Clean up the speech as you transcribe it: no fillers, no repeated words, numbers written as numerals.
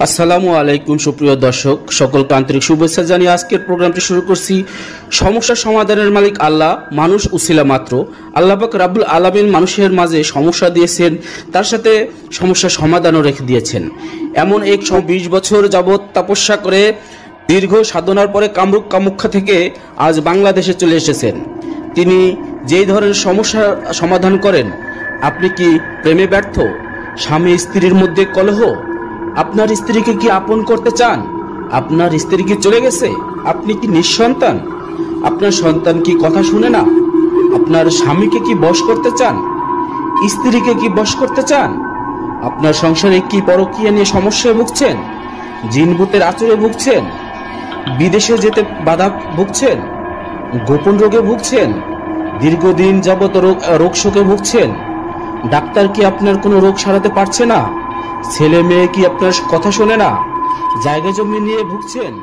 আসসালামু আলাইকুম সুপ্রিয় দর্শক, সকলকে আন্তরিক শুভেচ্ছা জানিয়ে আজকের প্রোগ্রামটি শুরু করছি। সমস্যা সমাধানের মালিক আল্লাহ, মানুষ উসিলা মাত্র। আল্লাহ পাক রাব্বুল আলামিন মানুষের মাঝে সমস্যা দিয়েছেন, তার সাথে সমস্যার সমাধানও রেখে দিয়েছেন। এমন এক 20 বছর যাবৎ তপস্যা করে দীর্ঘ সাধনার পরে কামরূপ কামাখ্যা থেকে আজ বাংলাদেশে চলে এসেছেন। তিনি যেই ধরনের সমস্যার সমাধান করেন। আপনি কি প্রেমে ব্যর্থ? স্বামী স্ত্রীর মধ্যে কলহ? আপনার স্ত্রীকে কি আপন করতে চান? আপনার স্ত্রী কি চলে গেছে? আপনি কি নিঃসন্তান? আপনার সন্তান কি কথা শুনে না? আপনার স্বামীকে কি বশ করতে চান? স্ত্রীকে কি বশ করতে চান? আপনার সংসারে কি পরকীয়া নিয়ে সমস্যায় ভুগছেন? জিন ভূতের আচরে ভুগছেন? বিদেশে যেতে বাধা ভুগছেন? গোপন রোগে ভুগছেন? দীর্ঘদিন যাবত রোগ শোকে ভুগছেন? ডাক্তার কি আপনার কোনো রোগ সারাতে পারছে না? ছেলে মেয়ে কি আপনার কথা শোনে না? জায়গা জমি নিয়ে ভুগছেন?